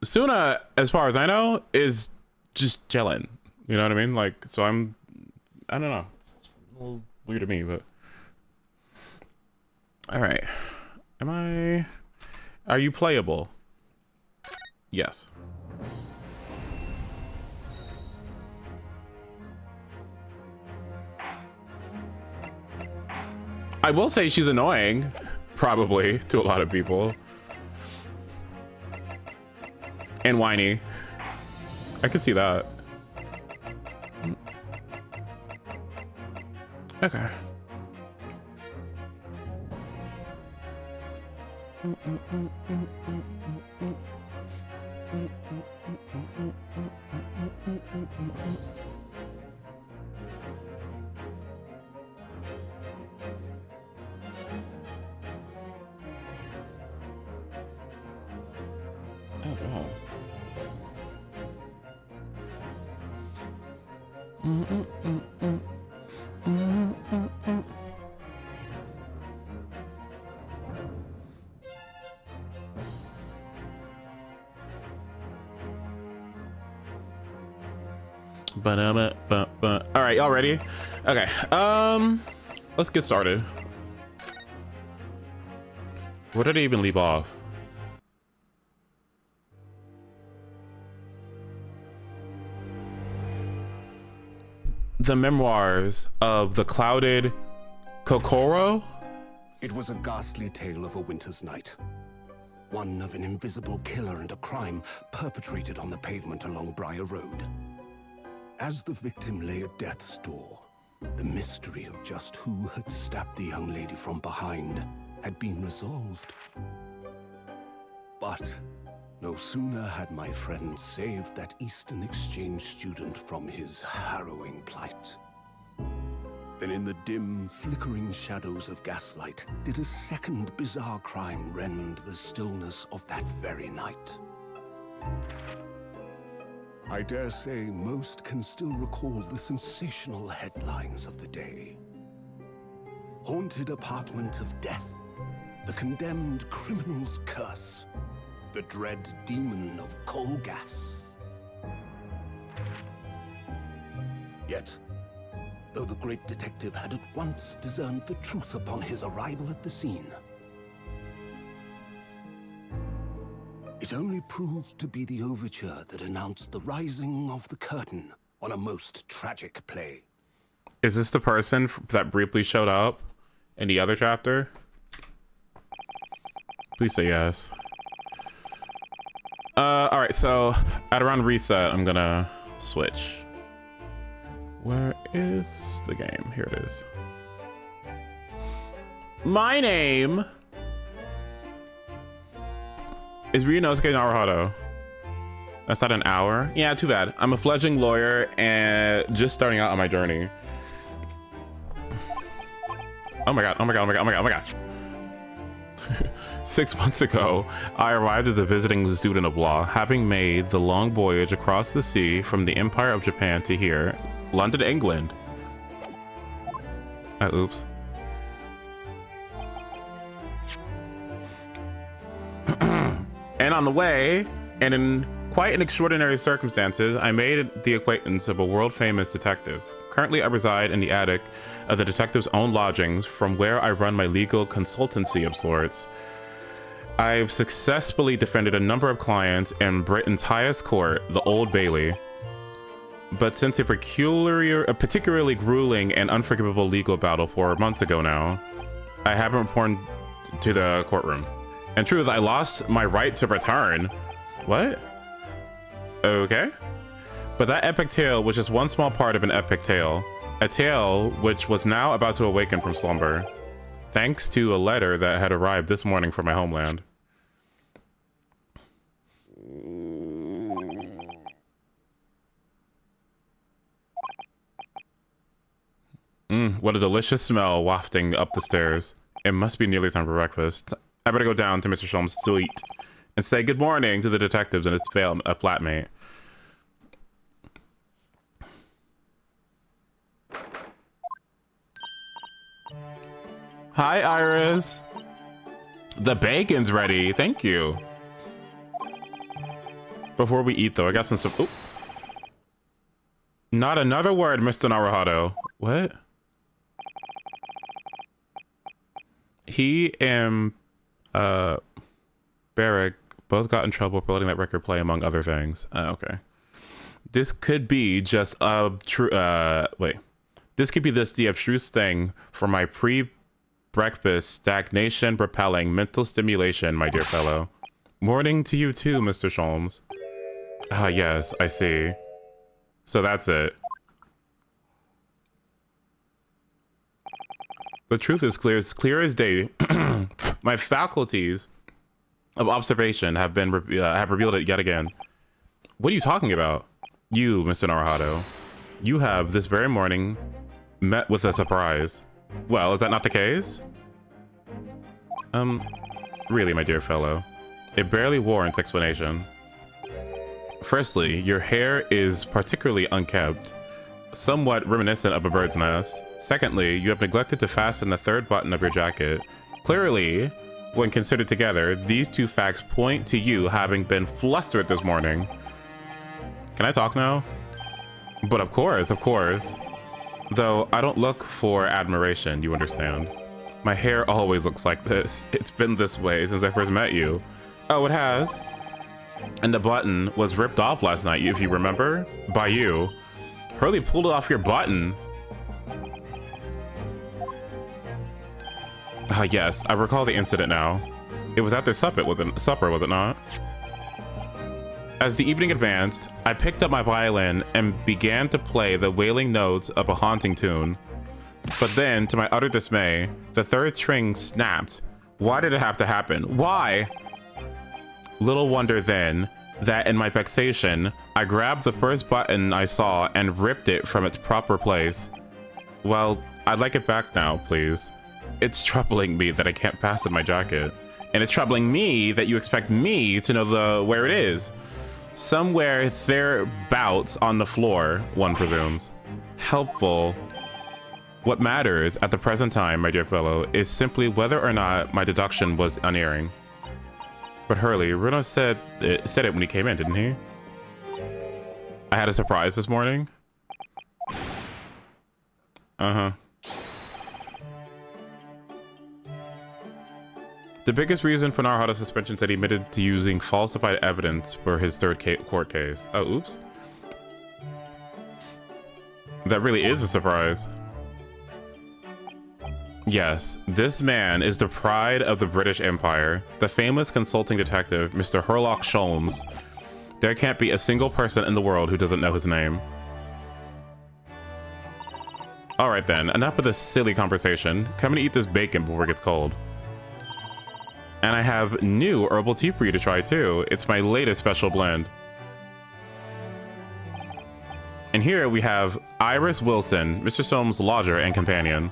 Suna, as far as I know, is just chilling. You know what I mean? Like, so I don't know. It's a little weird to me, but. All right. Are you playable? Yes. I will say she's annoying, probably, to a lot of people. And whiny. I can see that. Okay. Oh, wow. All right, y'all ready? Okay. Let's get started. Where did I even leave off? The memoirs of the clouded Kokoro? It was a ghastly tale of a winter's night. One of an invisible killer and a crime perpetrated on the pavement along Briar Road. As the victim lay at death's door, the mystery of just who had stabbed the young lady from behind had been resolved. But no sooner had my friend saved that Eastern Exchange student from his harrowing plight, than in the dim, flickering shadows of gaslight did a second bizarre crime rend the stillness of that very night. I dare say most can still recall the sensational headlines of the day. Haunted apartment of death, the condemned criminal's curse, the dread demon of coal gas. Yet, though the great detective had at once discerned the truth upon his arrival at the scene, it only proved to be the overture that announced the rising of the curtain on a most tragic play. Is this the person that briefly showed up in the other chapter? Please say yes. All right, so at around reset, I'm gonna switch. Where is the game? Here it is. My name is Ryunosuke Naruhodo. That's not an hour. Yeah, too bad. I'm a fledgling lawyer and just starting out on my journey. Oh my god, oh my god, oh my god, oh my god, oh my god. 6 months ago, I arrived as a visiting student of law, having made the long voyage across the sea from the Empire of Japan to here, London, England. Oops. And on the way, and in quite an extraordinary circumstances, I made the acquaintance of a world-famous detective. Currently, I reside in the attic of the detective's own lodgings, from where I run my legal consultancy of sorts. I've successfully defended a number of clients in Britain's highest court, the Old Bailey. But since a particularly grueling and unforgivable legal battle 4 months ago now, I haven't returned to the courtroom. In truth, I lost my right to return. What? Okay. But that epic tale was just one small part of an epic tale. A tale which was now about to awaken from slumber, thanks to a letter that had arrived this morning from my homeland. What a delicious smell wafting up the stairs. It must be nearly time for breakfast. I better go down to Mr. Sholmes' suite and say good morning to the detectives and his flatmate. Hi, Iris. The bacon's ready. Thank you. Before we eat, though, I got some. Oop. Not another word, Mr. Naruhodo. What? He and Barrick both got in trouble for letting that record play, among other things. Okay. This could be just a true. Wait. This could be the abstruse thing for my pre-breakfast stagnation repelling mental stimulation, my dear fellow. Morning to you too, Mr. Sholmes. Ah, yes, I see. So that's it. The truth is clear as day. My faculties of observation have revealed it yet again. What are you talking about? You, Mr. Naruhodo. You have this very morning met with a surprise. Well, is that not the case? Really, my dear fellow. It barely warrants explanation. Firstly, your hair is particularly unkempt, somewhat reminiscent of a bird's nest. Secondly, you have neglected to fasten the third button of your jacket. Clearly, when considered together, these two facts point to you having been flustered this morning. Can I talk now? But of course. Though I don't look for admiration, you understand. My hair always looks like this. It's been this way since I first met you. Oh, it has? And the button was ripped off last night, if you remember, by you. Hurley pulled off your button. Yes, I recall the incident now. It was after supper, was it not? As the evening advanced, I picked up my violin and began to play the wailing notes of a haunting tune. But then, to my utter dismay, the third string snapped. Why did it have to happen? Why? Little wonder then that in my vexation, I grabbed the first button I saw and ripped it from its proper place. Well, I'd like it back now, please. It's troubling me that I can't fasten my jacket. And it's troubling me that you expect me to know where it is. Somewhere thereabouts on the floor, one presumes. Helpful. What matters at the present time, my dear fellow, is simply whether or not my deduction was unerring. But Hurley, Runo said it when he came in, didn't he? I had a surprise this morning. The biggest reason for Naruhodo's suspension is that he admitted to using falsified evidence for his third court case. Oh, oops. That really is a surprise. Yes, this man is the pride of the British Empire, the famous consulting detective, Mr. Herlock Sholmes. There can't be a single person in the world who doesn't know his name. Alright then, enough of this silly conversation. Come and eat this bacon before it gets cold. And I have new herbal tea for you to try too. It's my latest special blend. And here we have Iris Wilson, Mr. Sholmes' lodger and companion.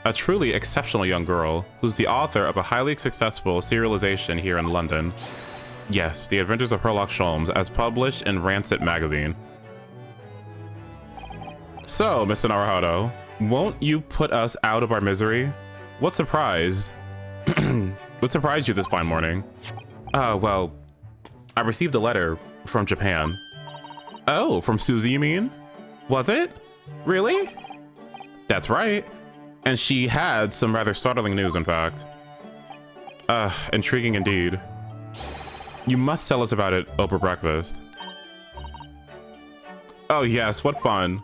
A truly exceptional young girl who's the author of a highly successful serialization here in London. Yes, The Adventures of Herlock Sholmes, as published in Rancid magazine. So, Mr. Naruhodo, won't you put us out of our misery? What surprised you this fine morning? Well, I received a letter from Japan. Oh, from Susie, you mean? Was it? Really? That's right. And she had some rather startling news, in fact. Intriguing indeed. You must tell us about it over breakfast. Oh yes, what fun.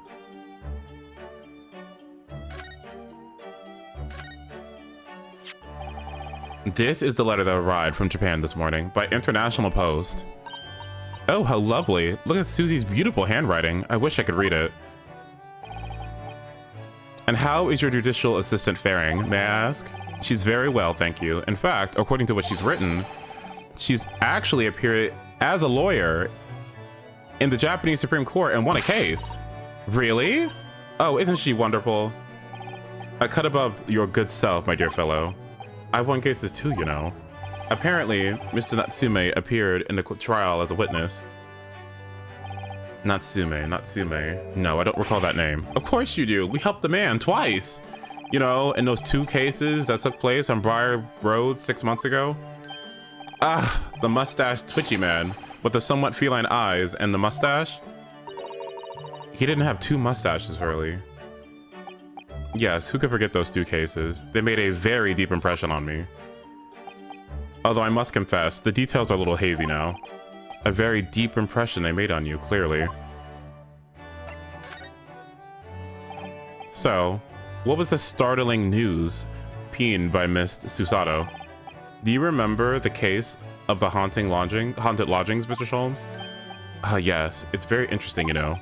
This is the letter that arrived from Japan this morning by International Post. Oh, how lovely. Look at Susie's beautiful handwriting. I wish I could read it. And how is your judicial assistant faring, may I ask? She's very well, thank you. In fact, according to what she's written, she's actually appeared as a lawyer in the Japanese Supreme Court and won a case. Really? Oh, isn't she wonderful? A cut above your good self, my dear fellow. I've won cases too, you know. Apparently, Mr. Natsume appeared in the trial as a witness. Natsume. No, I don't recall that name. Of course you do. We helped the man twice. You know, in those 2 cases that took place on Briar Road 6 months ago. Ah, the mustache twitchy man. with the somewhat feline eyes and the mustache. He didn't have two mustaches, Hurley. Yes, who could forget those two cases? They made a very deep impression on me. Although I must confess, the details are a little hazy now. A very deep impression they made on you, clearly. So, what was the startling news penned by Miss Susato? Do you remember the case of the haunted lodgings, Mr. Sholmes? Yes, it's very interesting, you know.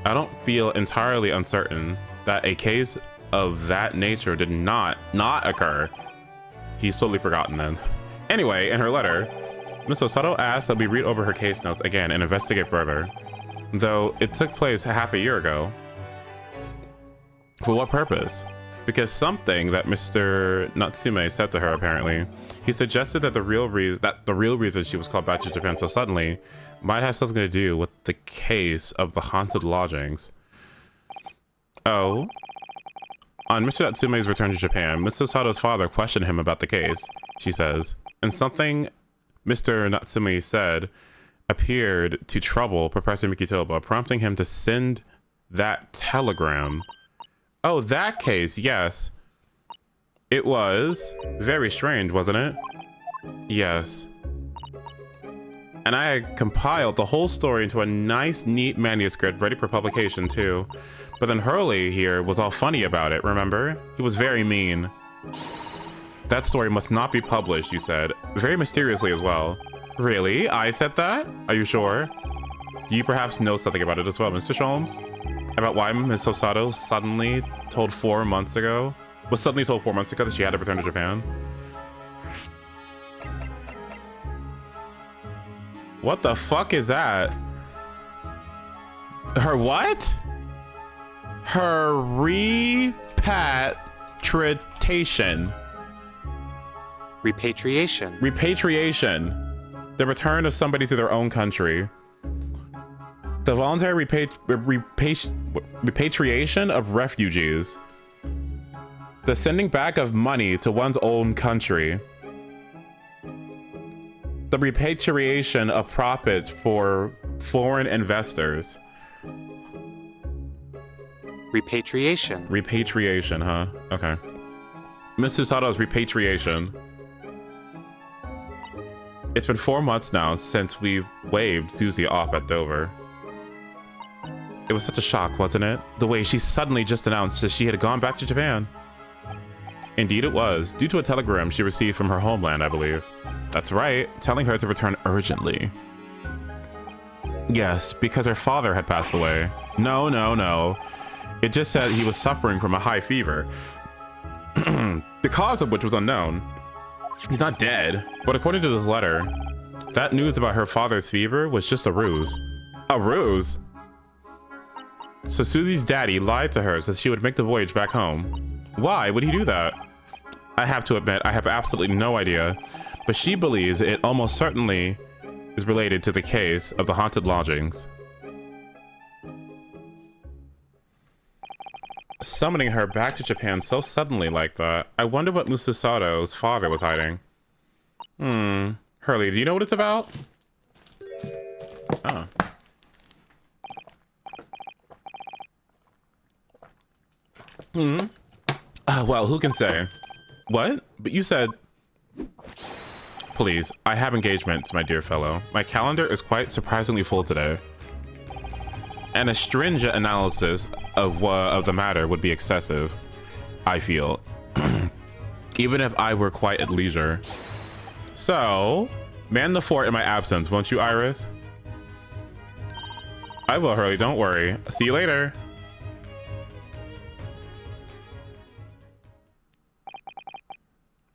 I don't feel entirely uncertain that a case of that nature did not occur. He's totally forgotten then. Anyway, in her letter, Miss Susato asked that we read over her case notes again and investigate further, though it took place half a year ago. For what purpose? Because something that Mr. Natsume said to her, apparently. He suggested that the real reason she was called back to Japan so suddenly might have something to do with the case of the haunted lodgings. Oh. On Mr. Natsume's return to Japan, Miss Susato's father questioned him about the case, she says, and something Mr. Natsume said appeared to trouble Professor Mikitoba, prompting him to send that telegram. Oh, that case, yes. It was very strange, wasn't it? Yes. And I had compiled the whole story into a nice, neat manuscript ready for publication, too. But then Hurley here was all funny about it, remember? He was very mean. That story must not be published, you said. Very mysteriously as well. Really? I said that? Are you sure? Do you perhaps know something about it as well, Mr. Sholmes? About why Ms. Susato was suddenly told 4 months ago that she had to return to Japan? What the fuck is that? Her what? Her repatriation. Repatriation. The return of somebody to their own country. The voluntary repatriation of refugees. The sending back of money to one's own country. The repatriation of profits for foreign investors. Repatriation, huh? Okay. Miss Susato's repatriation. It's been 4 months now since we've waved Susie off at Dover. It was such a shock, wasn't it? The way she suddenly just announced that she had gone back to Japan. Indeed it was, due to a telegram she received from her homeland, I believe. That's right, telling her to return urgently. Yes, because her father had passed away. No. It just said he was suffering from a high fever. The cause of which was unknown. He's not dead, but according to this letter, that news about her father's fever was just a ruse. A ruse? So Susie's daddy lied to her so she would make the voyage back home. Why would he do that? I have to admit, I have absolutely no idea, but she believes it almost certainly is related to the case of the haunted lodgings. Summoning her back to Japan so suddenly like that, I wonder what Miss Susato's father was hiding. Hurley, do you know what it's about? Oh. Well, who can say? What? But you said... Please, I have engagements, my dear fellow. My calendar is quite surprisingly full today. And a stringent analysis of the matter would be excessive, I feel. Even if I were quite at leisure. So, man the fort in my absence, won't you, Iris? I will, Hurley, don't worry. See you later.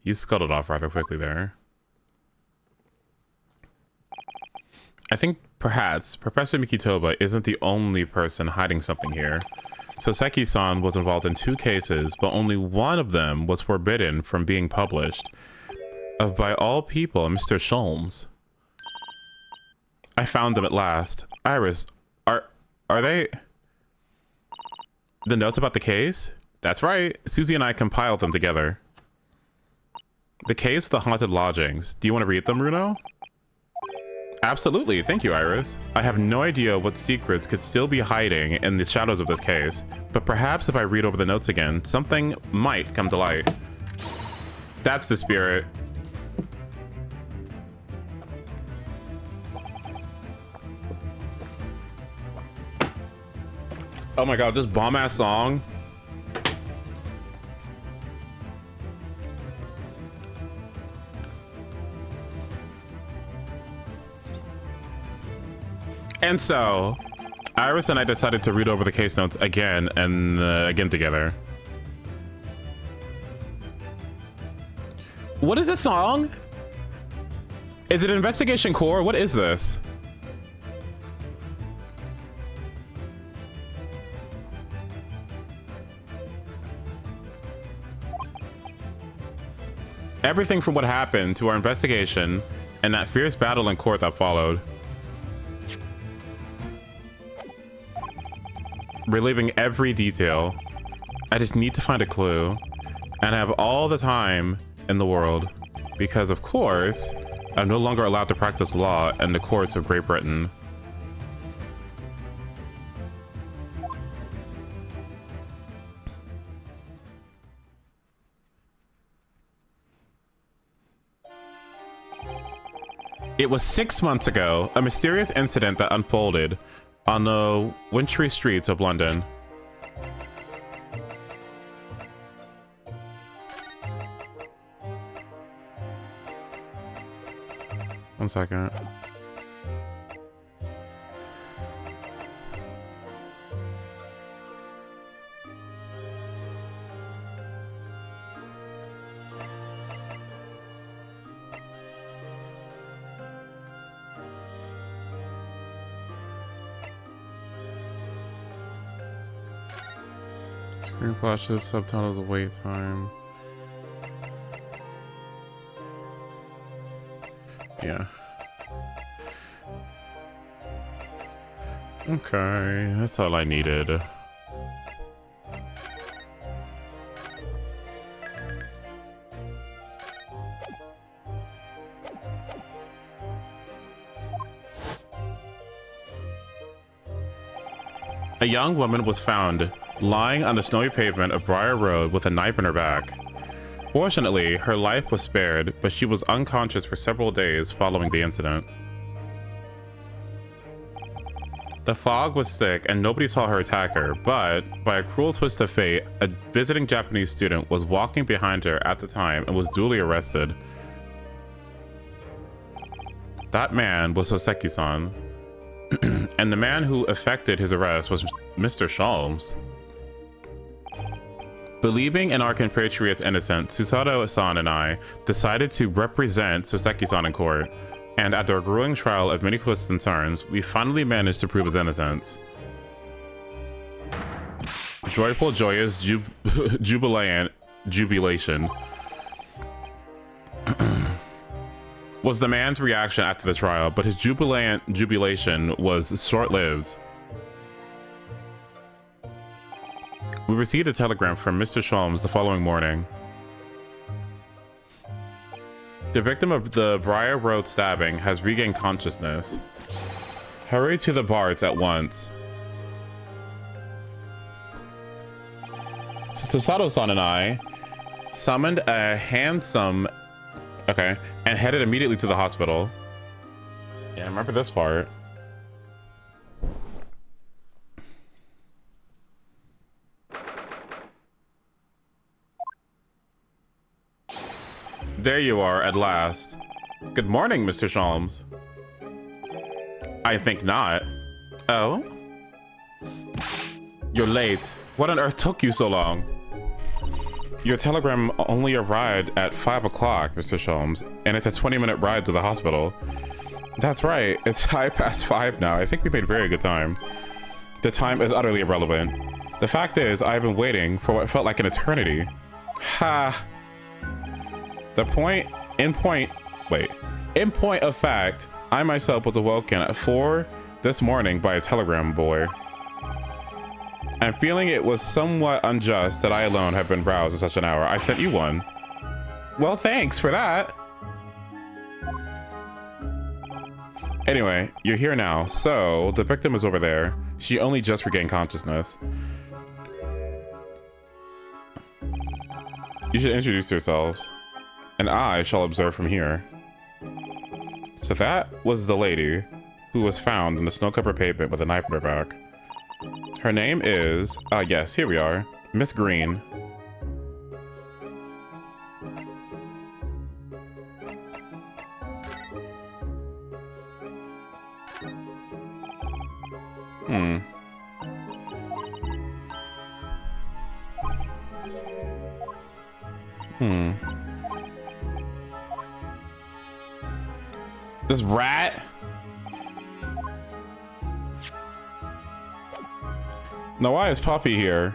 You scuttled off rather quickly there. I think perhaps Professor Mikitoba isn't the only person hiding something here. Soseki-san was involved in 2 cases, but only one of them was forbidden from being published. Of by all people, Mr. Sholmes. I found them at last. Iris, are they... The notes about the case? That's right. Susie and I compiled them together. The case of the haunted lodgings. Do you want to read them, Runo? Absolutely. Thank you, Iris. I have no idea what secrets could still be hiding in the shadows of this case, but perhaps if I read over the notes again, something might come to light. That's the spirit. Oh my god, this bomb-ass song. And so, Iris and I decided to read over the case notes again and again together. What is this song? Is it Investigation Core? What is this? Everything from what happened to our investigation and that fierce battle in court that followed. Reliving every detail. I just need to find a clue and have all the time in the world because, of course, I'm no longer allowed to practice law in the courts of Great Britain. It was 6 months ago, a mysterious incident that unfolded on the wintry streets of London. One second. Screen flashes, subtitles, wait time. Yeah. Okay, that's all I needed. A young woman was found lying on the snowy pavement of Briar Road with a knife in her back. Fortunately, her life was spared, but she was unconscious for several days following the incident. The fog was thick and nobody saw her attack her, but by a cruel twist of fate, a visiting Japanese student was walking behind her at the time and was duly arrested. That man was Soseki-san, and the man who effected his arrest was Mr. Sholmes. Believing in our compatriot's innocence, Susato-san and I decided to represent Soseki-san in court, and after a grueling trial of many twists and turns, we finally managed to prove his innocence. Joyful, joyous, jubilation was the man's reaction after the trial, but his jubilation was short-lived. We received a telegram from Mr. Sholmes the following morning. The victim of the Briar Road stabbing has regained consciousness. Hurry to the Barts at once. Susato-san and I summoned a handsome... Okay, and headed immediately to the hospital. Yeah, I remember this part. There you are, at last. Good morning, Mr. Sholmes. I think not. Oh? You're late. What on earth took you so long? Your telegram only arrived at 5 o'clock, Mr. Sholmes, and it's a 20-minute ride to the hospital. That's right, it's 5:05 now. I think we made very good time. The time is utterly irrelevant. The fact is, I've been waiting for what felt like an eternity. Ha! In point of fact, I myself was awoken at 4 this morning by a telegram boy. I'm feeling it was somewhat unjust that I alone have been roused at such an hour. I sent you one. Well, thanks for that. Anyway, you're here now. So the victim is over there. She only just regained consciousness. You should introduce yourselves, and I shall observe from here. So that was the lady who was found in the snow-covered pavement with a knife in her back. Her name is, yes, here we are, Miss Green. This rat? Now why is Poppy here?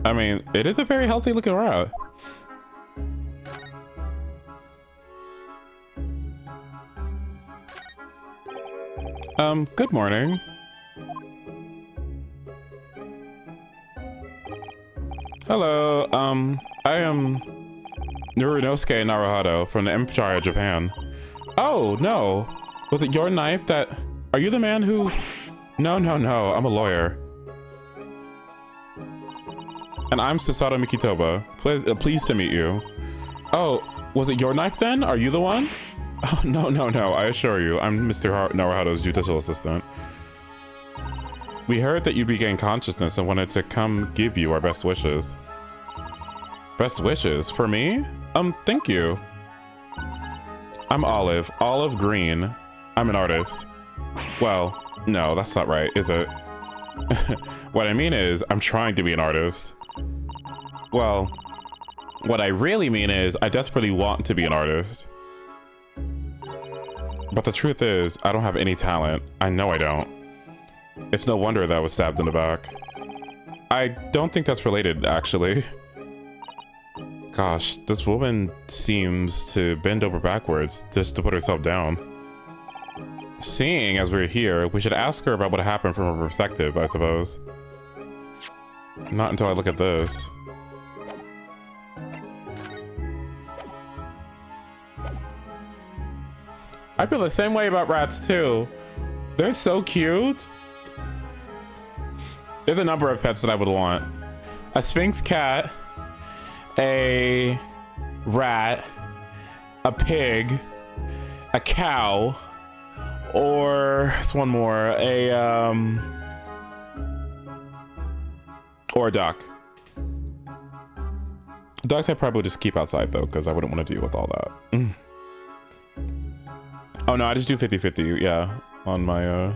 I mean, it is a very healthy looking rat. Good morning. Hello, I am Norunosuke Naruhado from the Empire of Japan. Oh, no. Was it your knife that... Are you the man who... No, I'm a lawyer. And I'm Susato Mikitoba. Pleased to meet you. Oh, was it your knife then? Are you the one? Oh, no, I assure you, I'm Mr. Naruhado's judicial assistant. We heard that you regained consciousness and wanted to come give you our best wishes. Best wishes? For me? Thank you. I'm Olive Green. I'm an artist. Well, no, that's not right, is it? What I mean is, I'm trying to be an artist. Well, what I really mean is, I desperately want to be an artist. But the truth is, I don't have any talent. I know I don't. It's no wonder that I was stabbed in the back. I don't think that's related, actually. Gosh, this woman seems to bend over backwards just to put herself down. Seeing as we're here, we should ask her about what happened from her perspective, I suppose. Not until I look at this. I feel the same way about rats too. They're so cute. There's a number of pets that I would want. A Sphinx cat, a rat, a pig, a cow, or it's one more, or a duck. Ducks I probably just keep outside though, because I wouldn't want to deal with all that. Oh no, I just do 50-50, yeah, on my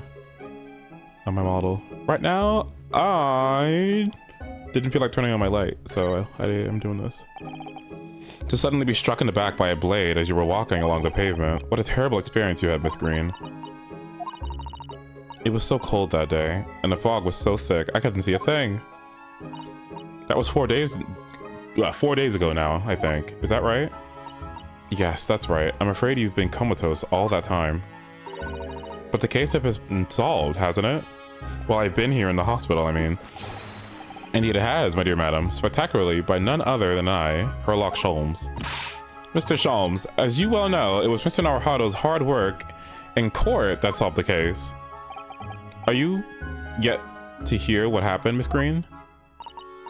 model. Right now, I didn't feel like turning on my light, so I am doing this. To suddenly be struck in the back by a blade as you were walking along the pavement. What a terrible experience you had, Miss Green. It was so cold that day, and the fog was so thick, I couldn't see a thing. That was 4 days ago now, I think. Is that right? Yes, that's right. I'm afraid you've been comatose all that time. But the case has been solved, hasn't it? Well, I've been here in the hospital, I mean. Indeed it has, my dear madam. Spectacularly, by none other than I, Herlock Sholmes. Mr. Sholmes, as you well know, it was Mr. Naruhado's hard work in court that solved the case. Are you yet to hear what happened, Miss Green?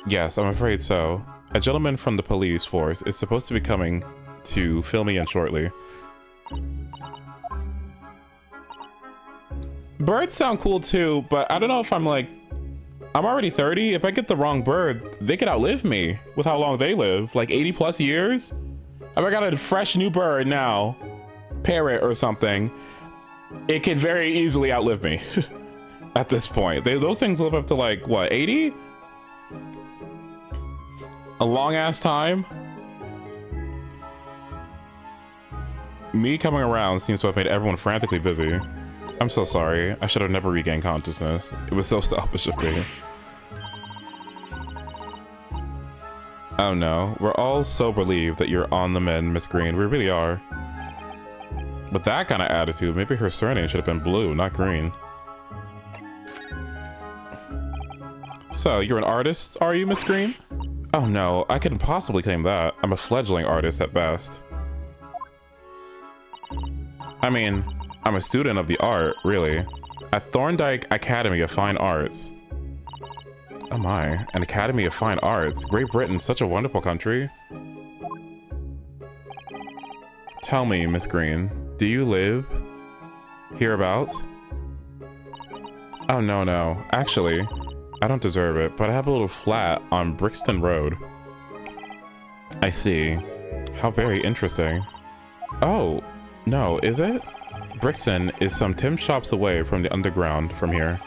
Yes, I'm afraid so. A gentleman from the police force is supposed to be coming to fill me in shortly. Birds sound cool too, but I don't know if I'm already 30. If I get the wrong bird, they could outlive me with how long they live, like 80 plus years. If I got a fresh new bird now, parrot or something, it could very easily outlive me at this point. Those things live up to like, what, 80? A long ass time. Me coming around seems to have made everyone frantically busy. I'm so sorry. I should have never regained consciousness. It was so selfish of me. Oh no, we're all so relieved that you're on the mend, Miss Green. We really are. With that kind of attitude, maybe her surname should have been Blue, not Green. So, you're an artist, are you, Miss Green? Oh no, I couldn't possibly claim that. I'm a fledgling artist at best. I mean, I'm a student of the art, really. At Thorndyke Academy of Fine Arts. Oh my, an Academy of Fine Arts. Great Britain, such a wonderful country. Tell me, Miss Green, do you live hereabouts? Oh no, actually, I don't deserve it, but I have a little flat on Brixton Road. I see. How very interesting. Oh, no, is it? Brixton is some 10 shops away from the underground from here.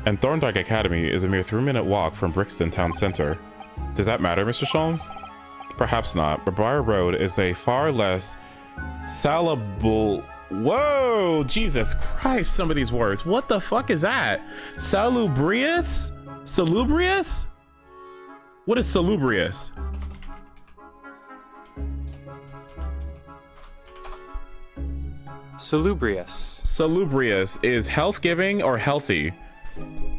And Thorndyke Academy is a mere 3-minute walk from Brixton Town Center. Does that matter, Mr. Sholmes? Perhaps not, but Briar Road is a far less salable... Whoa, Jesus Christ, some of these words. What the fuck is that? Salubrious? Salubrious? What is salubrious? Salubrious. Salubrious is health-giving or healthy,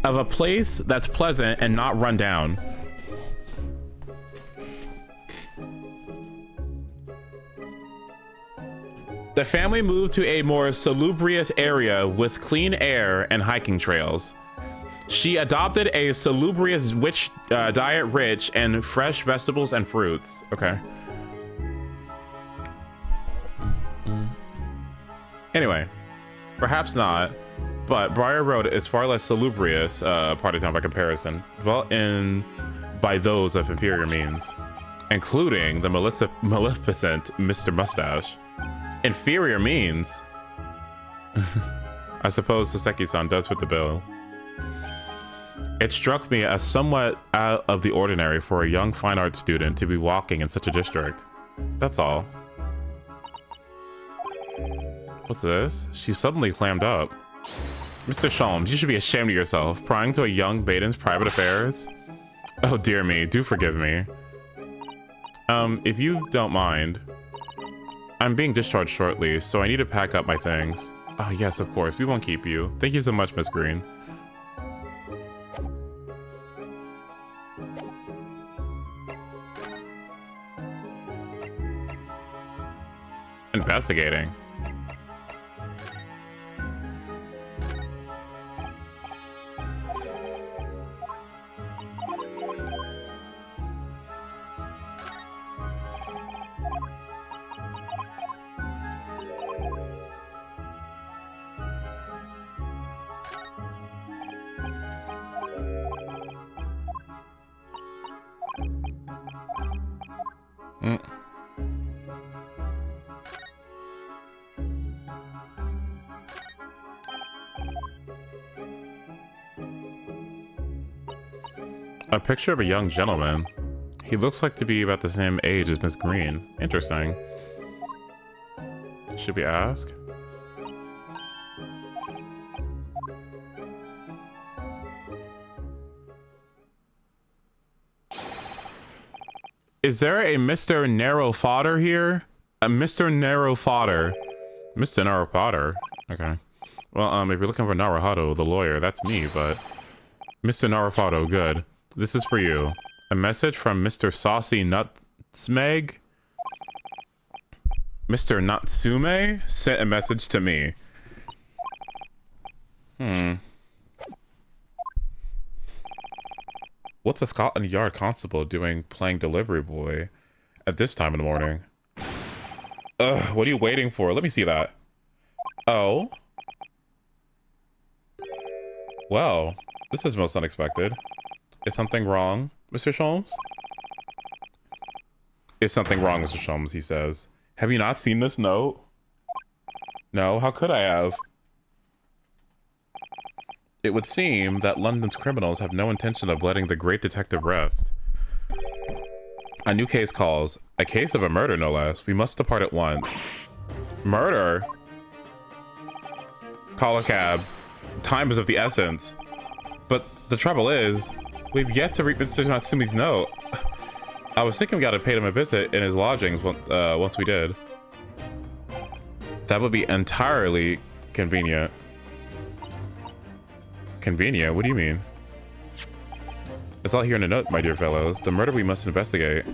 of a place that's pleasant and not run down. The family moved to a more salubrious area with clean air and hiking trails. She adopted a salubrious witch diet rich in fresh vegetables and fruits. Okay. Anyway, perhaps not, but Briar Road is far less salubrious part of town by comparison, dwelt in by those of inferior means, including the maleficent Mr. Mustache. Inferior means? I suppose Soseki-san does fit the bill. It struck me as somewhat out of the ordinary for a young fine arts student to be walking in such a district. That's all. What's this? She suddenly clammed up. Mr. Sholmes, you should be ashamed of yourself, prying to a young maiden's private affairs. Oh dear me, do forgive me. If you don't mind, I'm being discharged shortly, so I need to pack up my things. Oh yes, of course, we won't keep you. Thank you so much, Miss Green. Investigating. A picture of a young gentleman. He looks like to be about the same age as Miss Green. Interesting. Should we ask? Is there a Mr. Narrow Fodder here? A Mr. Narrow Fodder. Mr. Narrow Fodder. Okay. Well, if you're looking for Naruhodo, the lawyer, that's me, but... Mr. Naruhodo, good. This is for you. A message from Mr. Saucy Nutsmeg? Mr. Natsume sent a message to me. What's a Scotland Yard constable doing playing delivery boy at this time in the morning? Ugh, what are you waiting for? Let me see that. Oh. Well, this is most unexpected. Is something wrong, Mr. Sholmes? Is something wrong, Mr. Sholmes, he says. Have you not seen this note? No, how could I have? It would seem that London's criminals have no intention of letting the great detective rest. A new case calls. A case of a murder, no less. We must depart at once. Murder? Call a cab. Time is of the essence. But the trouble is, we've yet to read Mr. Natsume's note. I was thinking we gotta pay him a visit in his lodgings once we did. That would be entirely convenient. Convenient? What do you mean? It's all here in a note, my dear fellows. The murder we must investigate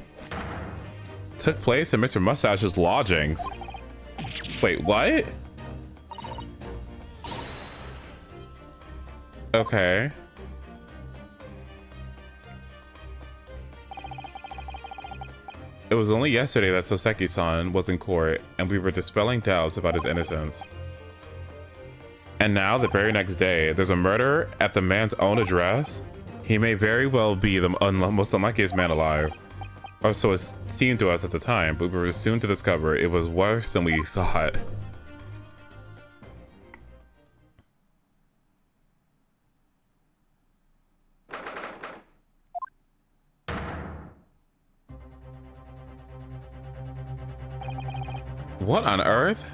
took place in Mr. Mustache's lodgings. Wait, what? Okay. It was only yesterday that Soseki-san was in court, and we were dispelling doubts about his innocence. And now, the very next day, there's a murder at the man's own address? He may very well be the most unluckiest man alive. Or so it seemed to us at the time, but we were soon to discover it was worse than we thought. What on earth?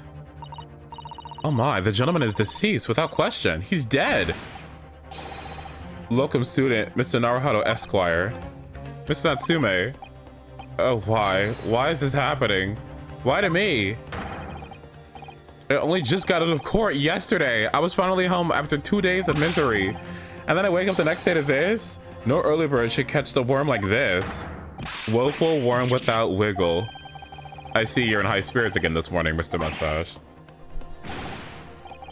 Oh my, the gentleman is deceased without question. He's dead. Locum student, Mr. Naruhito Esquire. Mr. Natsume. Oh, why? Why is this happening? Why to me? I only just got out of court yesterday. I was finally home after 2 days of misery. And then I wake up the next day to this? No early bird should catch the worm like this. Woeful worm without wiggle. I see you're in high spirits again this morning, Mr. Mustache.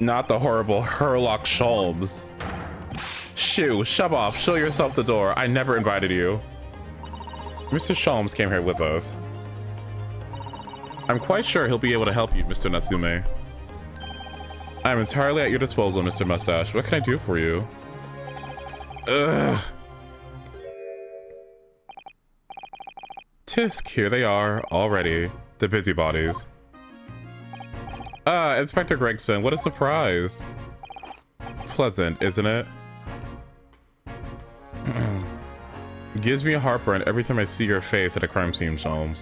Not the horrible Herlock Sholmes. Shoo, shove off, show yourself the door. I never invited you. Mr. Sholmes came here with us. I'm quite sure he'll be able to help you, Mr. Natsume. I'm entirely at your disposal, Mr. Mustache. What can I do for you? Ugh. Tisk, here they are, already. The busybodies. Inspector Gregson, what a surprise. Pleasant, isn't it? Gives me a heartburn every time I see your face at a crime scene, Sholmes.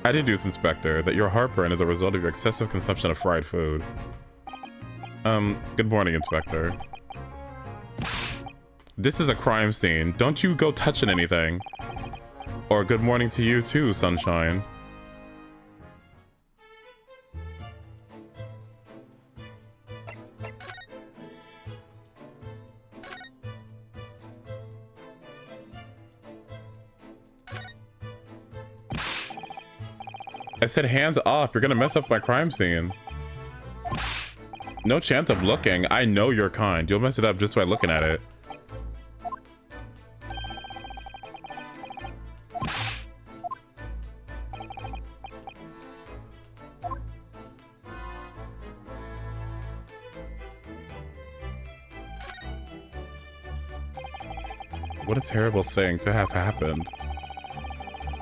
I deduce, Inspector, that your heartburn is a result of your excessive consumption of fried food. Good morning, Inspector. This is a crime scene. Don't you go touching anything. Or good morning to you too, Sunshine. I said hands off, you're gonna mess up my crime scene. No chance of looking. I know you're kind. You'll mess it up just by looking at it. What a terrible thing to have happened.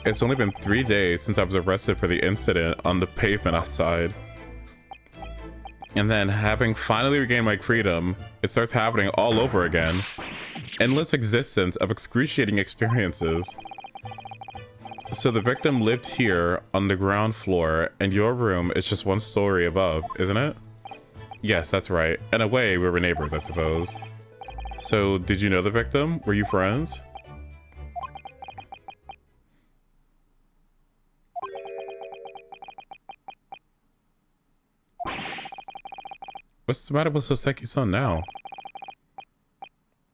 It's only been 3 days since I was arrested for the incident on the pavement outside. And then, having finally regained my freedom, it starts happening all over again. Endless existence of excruciating experiences. So the victim lived here on the ground floor, and your room is just 1 story above, isn't it? Yes, that's right. In a way, we were neighbors, I suppose. So, did you know the victim? Were you friends? What's the matter with Soseki-san now?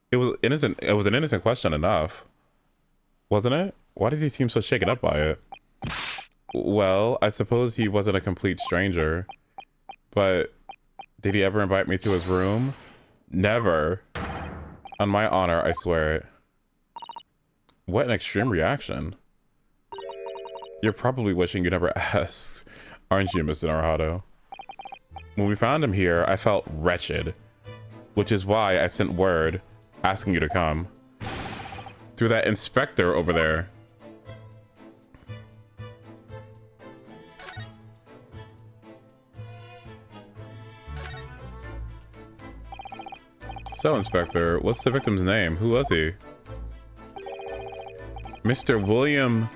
It was innocent. It was an innocent question enough, wasn't it? Why does he seem so shaken up by it? Well, I suppose he wasn't a complete stranger, but did he ever invite me to his room? Never. On my honor, I swear it. What an extreme reaction. You're probably wishing you never asked, aren't you, Mr. Naruhito? When we found him here, I felt wretched, which is why I sent word asking you to come. Through that inspector over there. So, Inspector, what's the victim's name? Who was he? Mr. William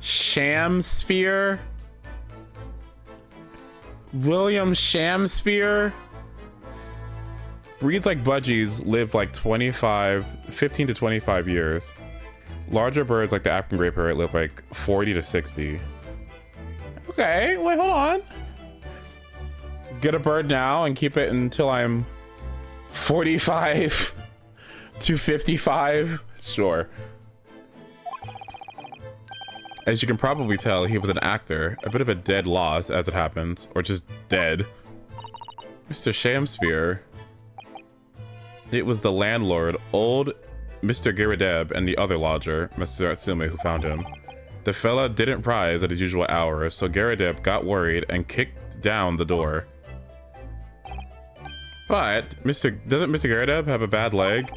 Shamspear? William Shamspear? Breeds like budgies live like 15 to 25 years. Larger birds like the African gray parrot live like 40 to 60. Okay, wait, hold on. Get a bird now and keep it until I'm 45 to 55. Sure. As you can probably tell, he was an actor, a bit of a dead loss as it happens, or just dead. Mr. Shamsphere. It was the landlord, old Mr. Giradeb, and the other lodger, Mr. Atsume, who found him. The fella didn't rise at his usual hour, so Giradeb got worried and kicked down the door. But doesn't Mr. Giradeb have a bad leg?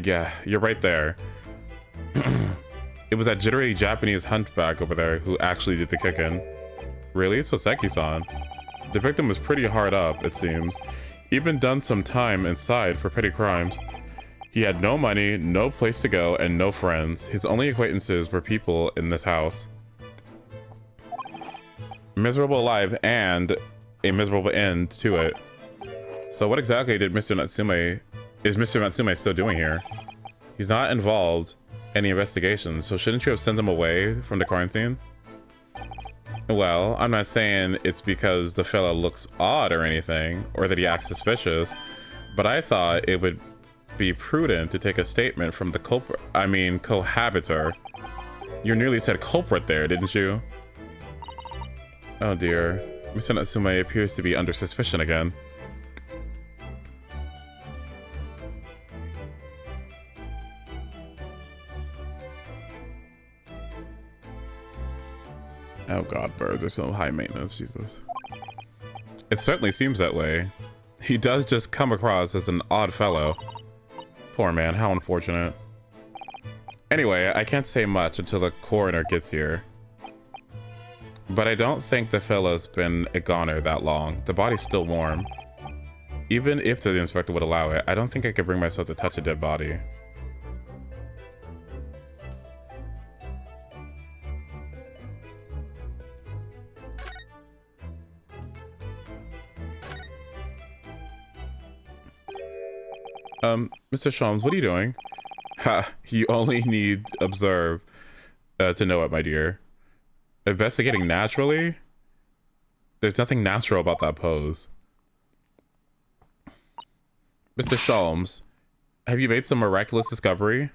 Yeah, you're right there. It was that jittery Japanese hunchback over there who actually did the kicking. Really? So Seki-san. The victim was pretty hard up, it seems. Even done some time inside for petty crimes. He had no money, no place to go, and no friends. His only acquaintances were people in this house. Miserable life and a miserable end to it. So what exactly is Mr. Natsume still doing here? He's not involved in any investigation, so shouldn't you have sent him away from the quarantine? Well, I'm not saying it's because the fella looks odd or anything, or that he acts suspicious, but I thought it would be prudent to take a statement from the cohabiter. You nearly said culprit there, didn't you? Oh dear. Mr. Natsume appears to be under suspicion again. Oh god, birds are so high maintenance, Jesus. It certainly seems that way. He does just come across as an odd fellow. Poor man, how unfortunate. Anyway, I can't say much until the coroner gets here. But I don't think the fella's been a goner that long. The body's still warm. Even if the inspector would allow it, I don't think I could bring myself to touch a dead body. Mr. Sholmes, what are you doing? Ha, you only need observe to know it, my dear. Investigating naturally? There's nothing natural about that pose. Mr. Sholmes, have you made some miraculous discovery?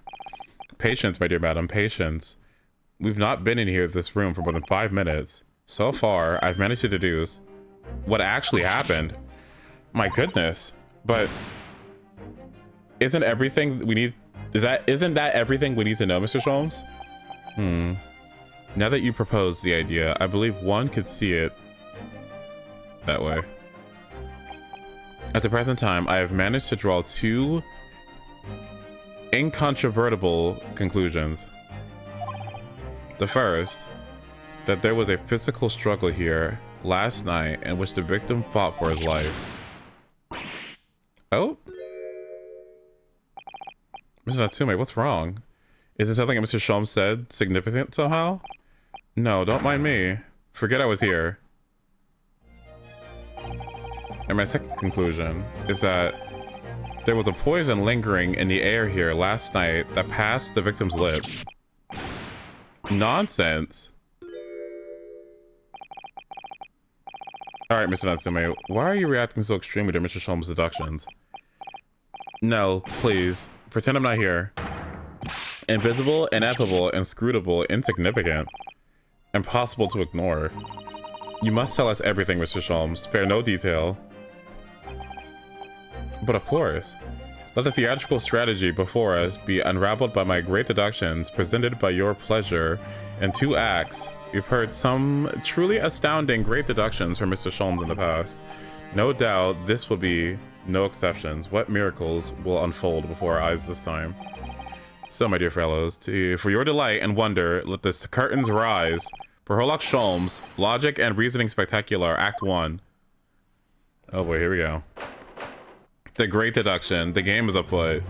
Patience, my dear madam, patience. We've not been in this room for more than 5 minutes. So far, I've managed to deduce what actually happened. My goodness, but isn't everything we need? Isn't that everything we need to know, Mr. Sholmes? Now that you propose the idea, I believe one could see it that way. At the present time, I have managed to draw 2 incontrovertible conclusions. The first, that there was a physical struggle here last night in which the victim fought for his life. Oh? Mr. Natsume, what's wrong? Is it something that Mr. Sholmes said significant somehow? No, don't mind me. Forget I was here. And my second conclusion is that there was a poison lingering in the air here last night that passed the victim's lips. Nonsense. Alright, Mr. Natsume, why are you reacting so extremely to Mr. Sholmes' deductions? No, please. Pretend I'm not here. Invisible, ineffable, inscrutable, insignificant. Impossible to ignore. You must tell us everything, Mr. Sholmes. Spare no detail. But of course. Let the theatrical strategy before us be unraveled by my great deductions presented by your pleasure in 2 acts. We've heard some truly astounding great deductions from Mr. Sholmes in the past. No doubt this will be no exceptions. What miracles will unfold before our eyes this time? So, my dear fellows, for your delight and wonder, let the curtains rise. For Herlock Sholmes, Logic and Reasoning Spectacular, Act 1. Oh boy, here we go. The Great Deduction. The game is afoot.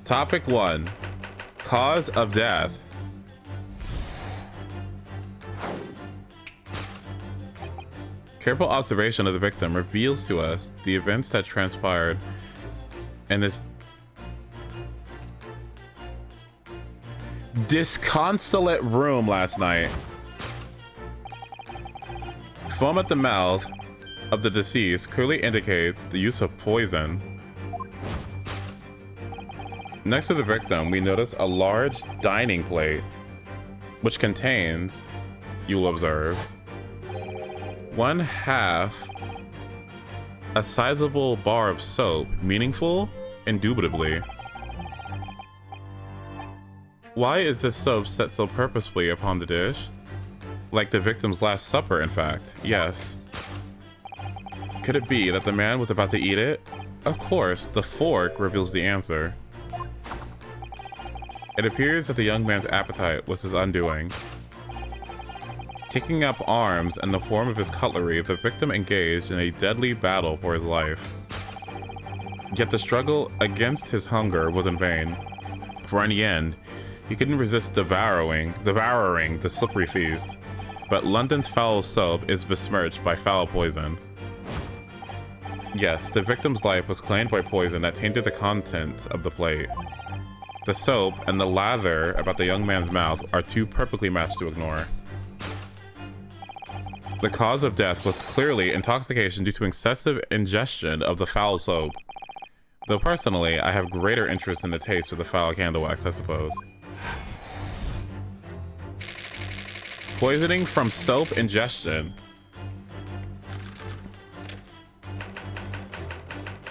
Topic 1. Cause of death. Careful observation of the victim reveals to us the events that transpired in this disconsolate room last night. Foam at the mouth, of the deceased clearly indicates the use of poison. Next to the victim, we notice a large dining plate, which contains, you will observe, 1/2 a sizable bar of soap. Meaningful? Indubitably. Why is this soap set so purposefully upon the dish? Like the victim's last supper, in fact. Yes. Could it be that the man was about to eat it? Of course, the fork reveals the answer. It appears that the young man's appetite was his undoing. Taking up arms in the form of his cutlery, the victim engaged in a deadly battle for his life. Yet the struggle against his hunger was in vain, for in the end, he couldn't resist devouring the slippery feast. But London's foul soap is besmirched by foul poison. Yes, the victim's life was claimed by poison that tainted the contents of the plate. The soap and the lather about the young man's mouth are too perfectly matched to ignore. The cause of death was clearly intoxication due to excessive ingestion of the foul soap. Though personally, I have greater interest in the taste of the foul candle wax, I suppose. Poisoning from soap ingestion.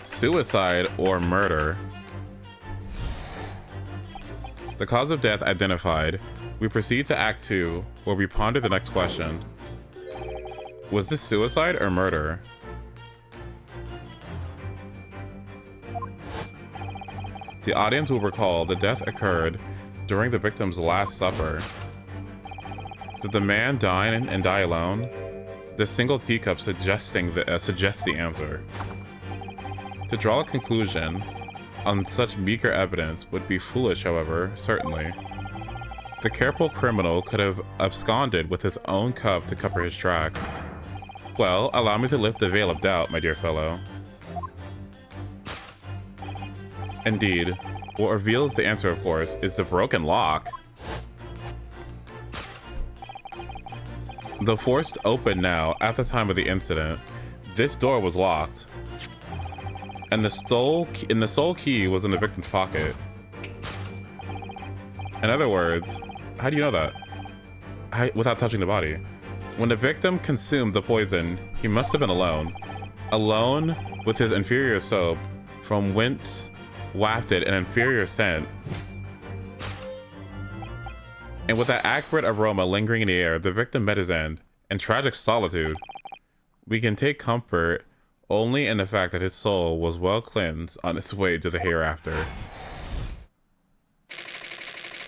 Suicide or murder. The cause of death identified. We proceed to Act 2, where we ponder the next question. Was this suicide or murder? The audience will recall the death occurred during the victim's last supper. Did the man dine and die alone? The single teacup suggests the answer. To draw a conclusion on such meager evidence would be foolish, however, certainly. The careful criminal could have absconded with his own cup to cover his tracks. Well, allow me to lift the veil of doubt, my dear fellow. Indeed, what reveals the answer, of course, is the broken lock. Though forced open now, at the time of the incident, this door was locked. And the sole key was in the victim's pocket. In other words, how do you know that? Without touching the body. When the victim consumed the poison, he must have been alone. Alone with his inferior soap, from whence wafted an inferior scent. And with that acrid aroma lingering in the air, the victim met his end. In tragic solitude, we can take comfort only in the fact that his soul was well cleansed on its way to the hereafter.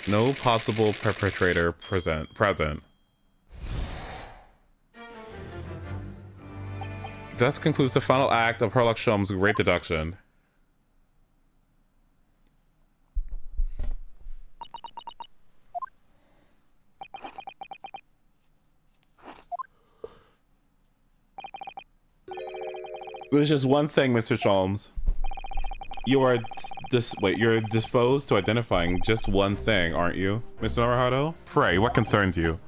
No possible perpetrator present. Thus concludes the final act of Herlock Sholmes' Great Deduction. There's just one thing, Mr. Sholmes. You're disposed to identifying just one thing, aren't you, Mr. Naruhodo? Pray, what concerns you?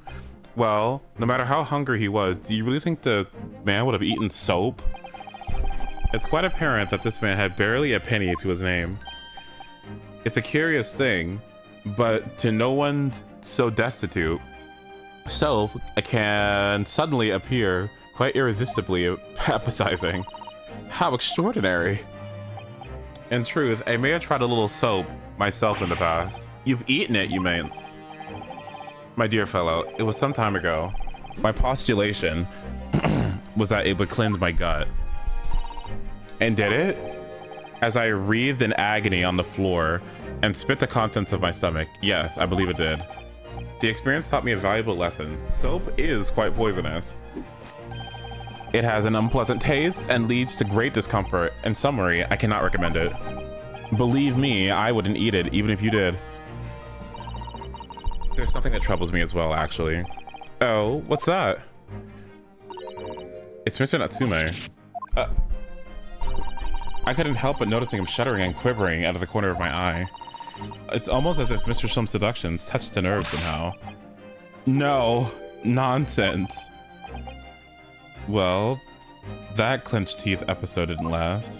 Well, no matter how hungry he was, do you really think the man would have eaten soap? It's quite apparent that this man had barely a penny to his name. It's a curious thing, but to no one so destitute, soap can suddenly appear quite irresistibly appetizing. How extraordinary. In truth, I may have tried a little soap myself in the past. You've eaten it, you mean? My dear fellow, it was some time ago. My postulation was that it would cleanse my gut. And did it? As I writhed in agony on the floor and spit the contents of my stomach, yes, I believe it did. The experience taught me a valuable lesson. Soap is quite poisonous. It has an unpleasant taste and leads to great discomfort. In summary, I cannot recommend it. Believe me, I wouldn't eat it, even if you did. There's something that troubles me as well, actually. Oh, what's that? It's Mr. Natsume. I couldn't help but noticing him shuddering and quivering out of the corner of my eye. It's almost as if Mr. Sholmes' seductions touched the nerve somehow. No, nonsense. Well, That clenched teeth episode didn't last.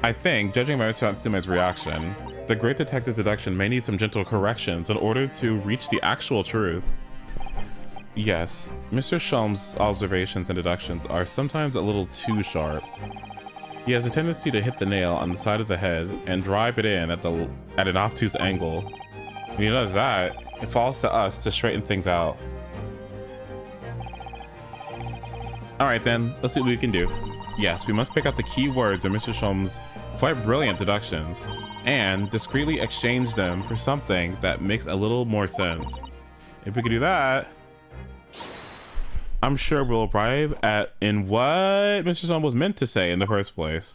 I think, judging by Satsume's reaction, the great detective's deduction may need some gentle corrections in order to reach the actual truth. Yes, Mr. Sholmes' observations and deductions are sometimes a little too sharp. He has a tendency to hit the nail on the side of the head and drive it in at an obtuse angle. When he does that, it falls to us to straighten things out. Alright then, let's see what we can do. Yes, we must pick out the key words in Mr. Sholmes' quite brilliant deductions and discreetly exchange them for something that makes a little more sense. If we could do that, I'm sure we'll arrive in what Mr. Sholmes was meant to say in the first place.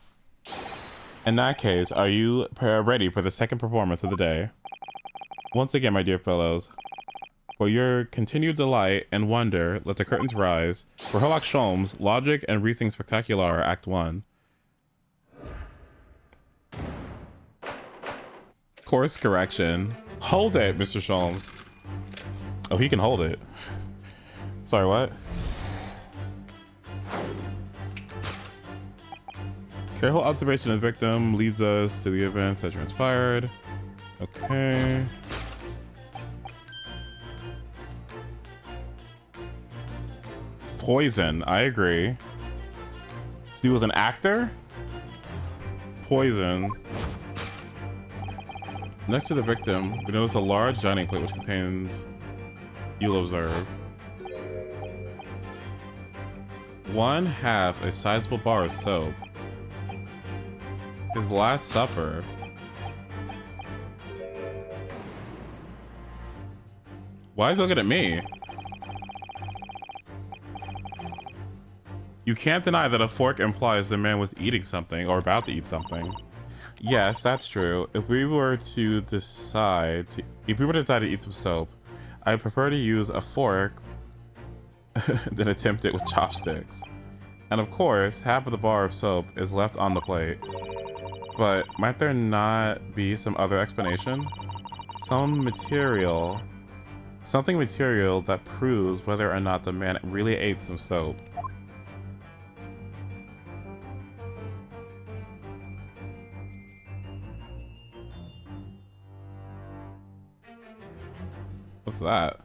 In that case, are you ready for the second performance of the day? Once again, my dear fellows, for your continued delight and wonder, let the curtains rise for Herlock Sholmes, Logic and Reasoning Spectacular, Act 1. Course correction. Hold it, Mr. Sholmes. Oh, he can hold it. Sorry, what? Careful observation of the victim leads us to the events that transpired. Okay. Poison, I agree. So he was an actor? Poison. Next to the victim, we notice a large dining plate which contains, you'll observe, 1/2 a sizable bar of soap. His Last Supper. Why is he looking at me? You can't deny that a fork implies the man was eating something or about to eat something. Yes, that's true. If we were to decide to eat some soap, I'd prefer to use a fork than attempt it with chopsticks. And of course, half of the bar of soap is left on the plate. But might there not be some other explanation? Something material that proves whether or not the man really ate some soap. What's that?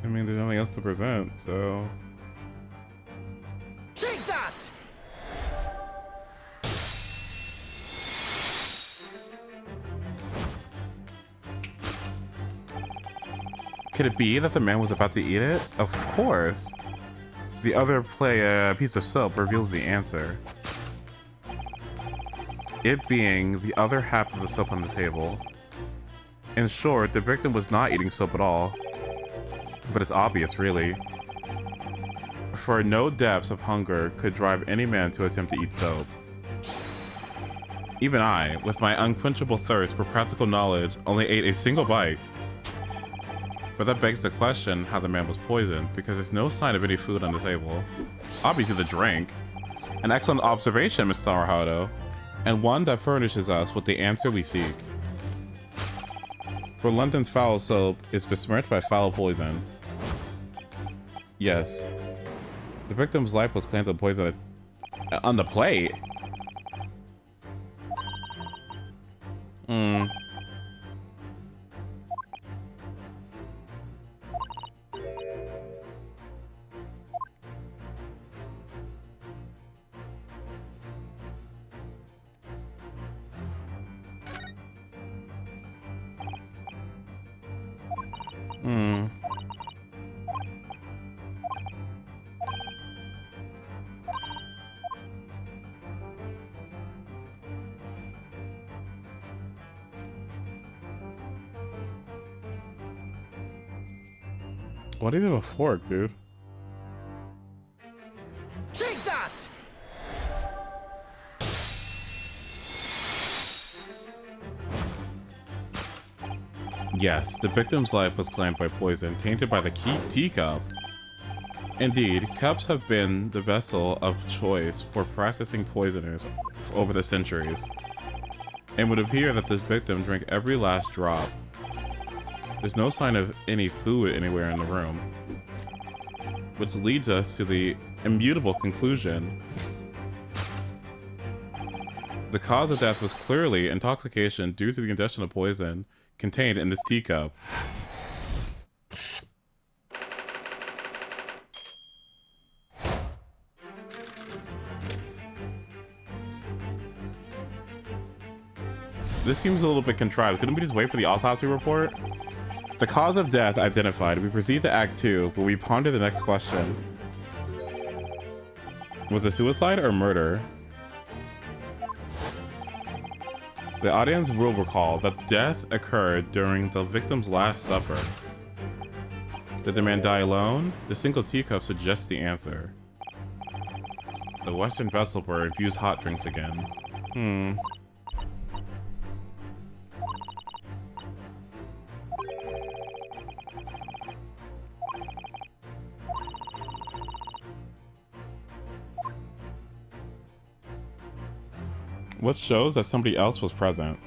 I mean, there's nothing else to present, so... Take that! Could it be that the man was about to eat it? Of course. The other piece of soap reveals the answer. It being the other half of the soap on the table. In short, the victim was not eating soap at all. But it's obvious, really. For no depths of hunger could drive any man to attempt to eat soap. Even I, with my unquenchable thirst for practical knowledge, only ate a single bite. But that begs the question how the man was poisoned, because there's no sign of any food on the table. Obviously the drink. An excellent observation, Mr. Naruhodo, and one that furnishes us with the answer we seek. For London's foul soap is besmirched by foul poison. Yes. The victim's life was claimed to poison on the plate. Why do you have a fork, dude? Take that! Yes, the victim's life was claimed by poison, tainted by the teacup. Indeed, cups have been the vessel of choice for practicing poisoners over the centuries. It would appear that this victim drank every last drop. There's no sign of any food anywhere in the room, which leads us to the immutable conclusion. The cause of death was clearly intoxication due to the ingestion of poison contained in this teacup. This seems a little bit contrived. Couldn't we just wait for the autopsy report? The cause of death identified. We proceed to Act 2, but we ponder the next question. Was it suicide or murder? The audience will recall that death occurred during the victim's last supper. Did the man die alone? The single teacup suggests the answer. The Western vessel where infused hot drinks again. What shows that somebody else was present?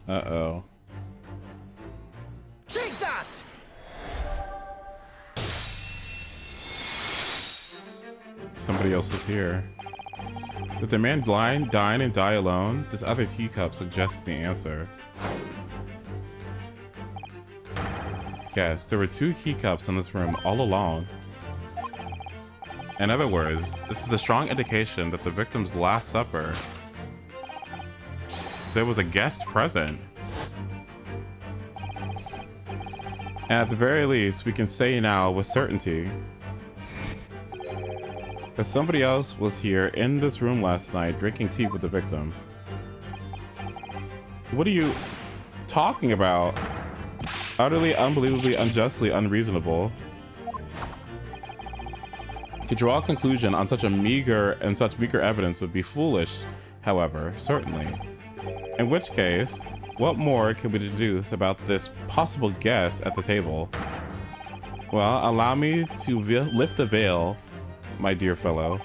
Uh-oh. Take that! Somebody else is here. Did the man dine and die alone? This other teacup suggests the answer. Yes, there were 2 teacups in this room all along. In other words, this is a strong indication that the victim's last supper, there was a guest present. And at the very least, we can say now with certainty that somebody else was here in this room last night drinking tea with the victim. What are you talking about? Utterly, unbelievably, unjustly unreasonable. To draw a conclusion on such meager evidence would be foolish, however, certainly. In which case, what more can we deduce about this possible guest at the table? Well, allow me to lift the veil, my dear fellow.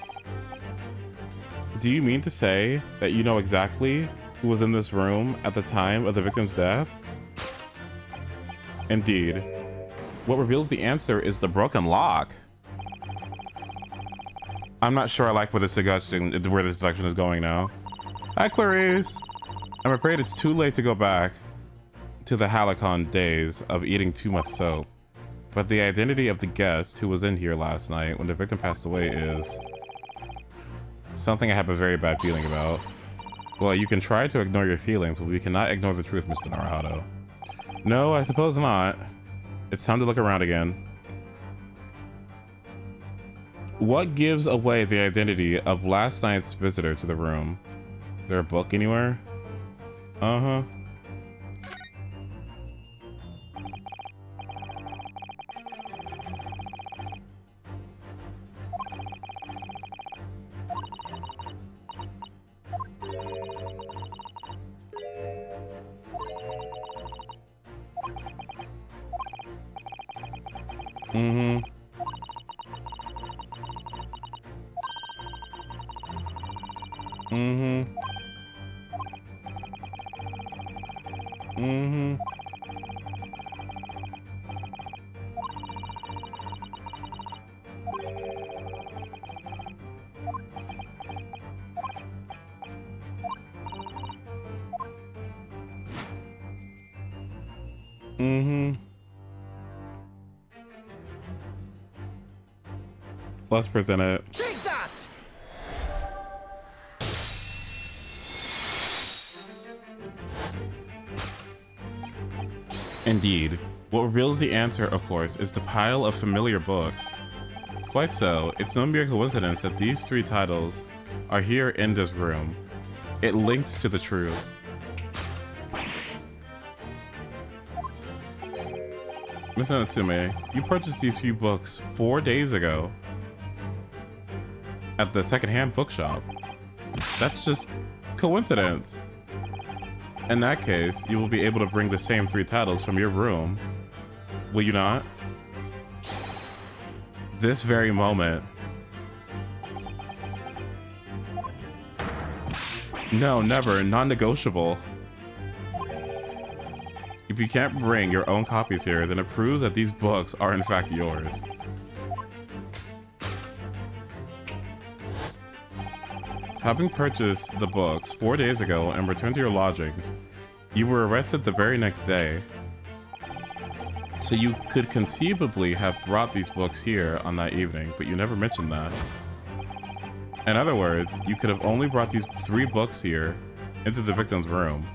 Do you mean to say that you know exactly who was in this room at the time of the victim's death? Indeed. What reveals the answer is the broken lock. I'm not sure I like where this deduction is going now. Hi, Clarice. I'm afraid it's too late to go back to the Halcyon days of eating too much soap. But the identity of the guest who was in here last night when the victim passed away is something I have a very bad feeling about. Well, you can try to ignore your feelings, but we cannot ignore the truth, Mr. Naruhodo. No, I suppose not. It's time to look around again. What gives away the identity of last night's visitor to the room? Is there a book anywhere? Uh-huh. Mm-hmm. Mm-hmm. Mm-hmm. Mm-hmm. Let's present it. Take that! Indeed. What reveals the answer, of course, is the pile of familiar books. Quite so, it's no mere coincidence that these 3 titles are here in this room. It links to the truth. Mr. Natsume, you purchased these few books 4 days ago at the secondhand bookshop. That's just coincidence. In that case, you will be able to bring the same 3 titles from your room. Will you not? This very moment. No, never. Non-negotiable. If you can't bring your own copies here, then it proves that these books are in fact yours. Having purchased the books 4 days ago and returned to your lodgings, you were arrested the very next day. So you could conceivably have brought these books here on that evening, but you never mentioned that. In other words, you could have only brought these 3 books here into the victim's room.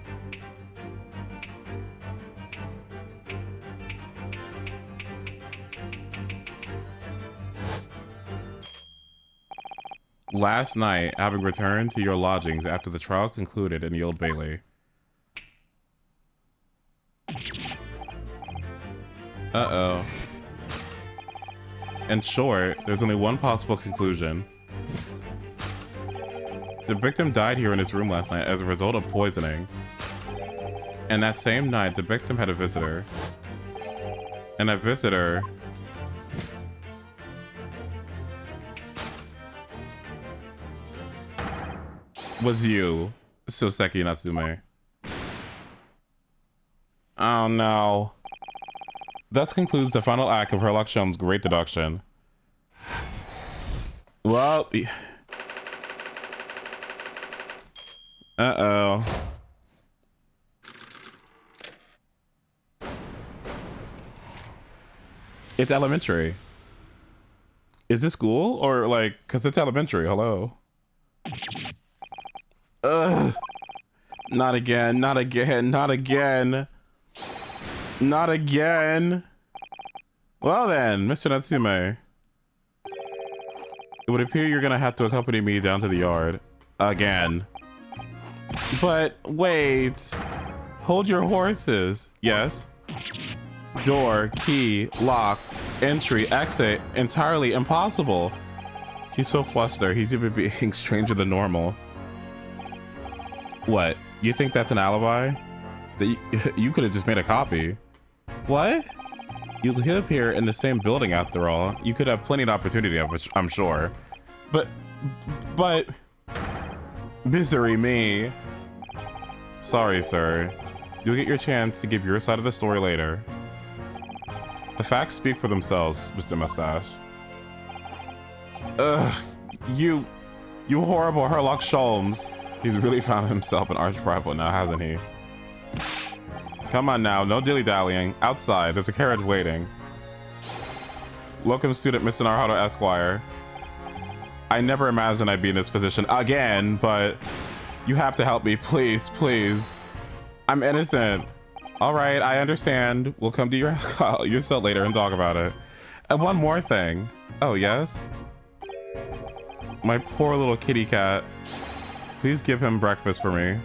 Last night, having returned to your lodgings after the trial concluded in the Old Bailey. Uh-oh. In short, there's only one possible conclusion. The victim died here in his room last night as a result of poisoning. And that same night, the victim had a visitor. And that visitor was you, Soseki Natsume. Oh no. Thus concludes the final act of Herlock Sholmes' great deduction. Well, uh-oh. It's elementary. Is this school? Or like, cause it's elementary, hello? Ugh. Not again, not again, not again. Not again. Well then, Mr. Natsume. It would appear you're gonna have to accompany me down to the yard. Again. But wait. Hold your horses. Yes. Door, key, locked, entry, exit, entirely impossible. He's so flustered, he's even being stranger than normal. What? You think that's an alibi? That you could have just made a copy. What? You live here in the same building after all. You could have plenty of opportunity, I'm sure. But, misery me. Sorry, sir. You'll get your chance to give your side of the story later. The facts speak for themselves, Mr. Mustache. Ugh, you horrible Herlock Sholmes. He's really found himself an arch rival now, hasn't he? Come on now, no dilly-dallying. Outside, there's a carriage waiting. Welcome, student Mr. Naruto Esquire. I never imagined I'd be in this position again, but you have to help me, please, please. I'm innocent. All right, I understand. We'll come to your cell later and talk about it. And one more thing. Oh, yes? My poor little kitty cat. Please give him breakfast for me.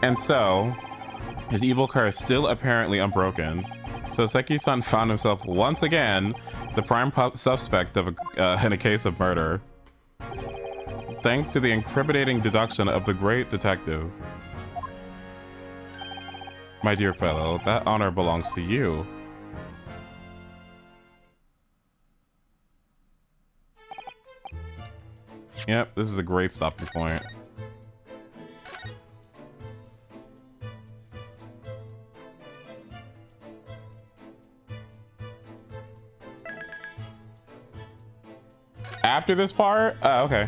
And so, his evil curse still apparently unbroken. So Seki-san found himself once again the prime suspect of in a case of murder. Thanks to the incriminating deduction of the great detective. My dear fellow, that honor belongs to you. Yep, this is a great stopping point. After this part? Okay.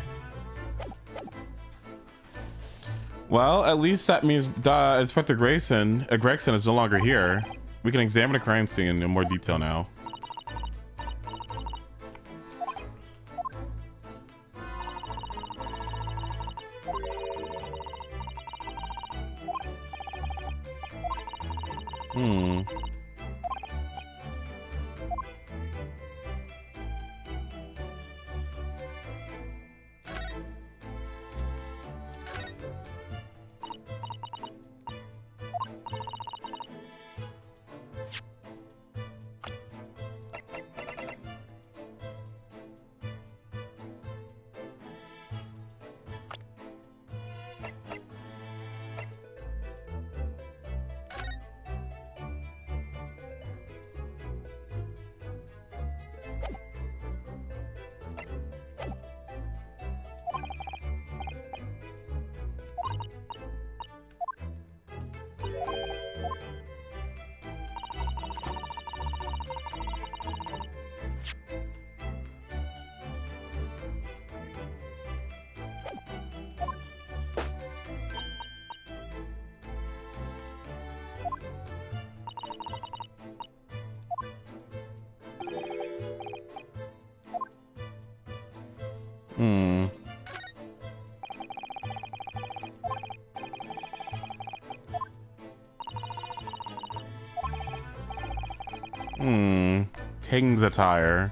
Well, at least that means Inspector Gregson is no longer here. We can examine the crime scene in more detail now. Hmm. Hmm. Hmm. King's attire.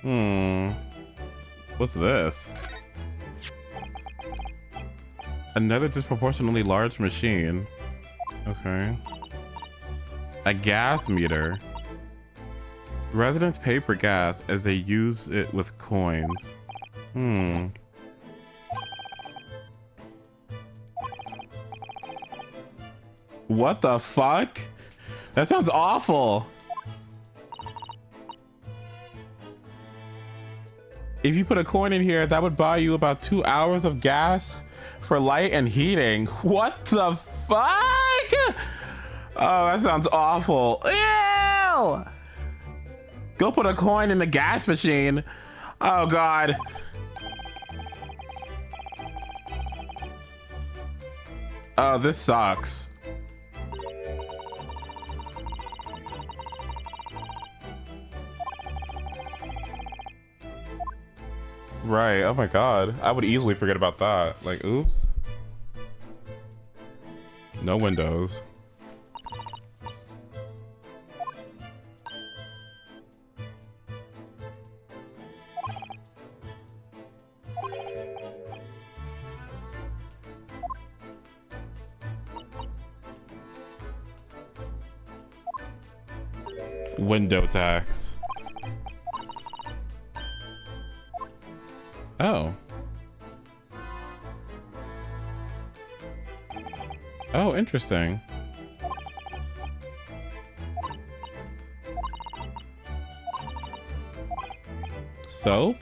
Hmm. What's this? Another disproportionately large machine. Okay. A gas meter. Residents pay for gas as they use it with coins. Hmm. What the fuck? That sounds awful. If you put a coin in here, that would buy you about 2 hours of gas for light and heating. What the fuck? Oh, that sounds awful. Ew! Go put a coin in the gas machine. Oh God. Oh, this sucks. Right, oh my God. I would easily forget about that. Like, oops. No windows. Window tax. Oh. Oh, interesting. Soap?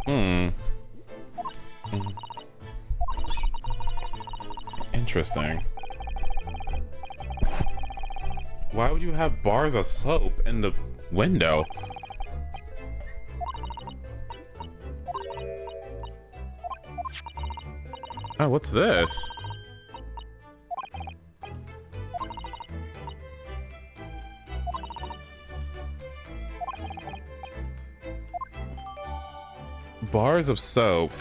Hmm. Interesting. Why would you have bars of soap in the window? Oh, what's this? Bars of soap.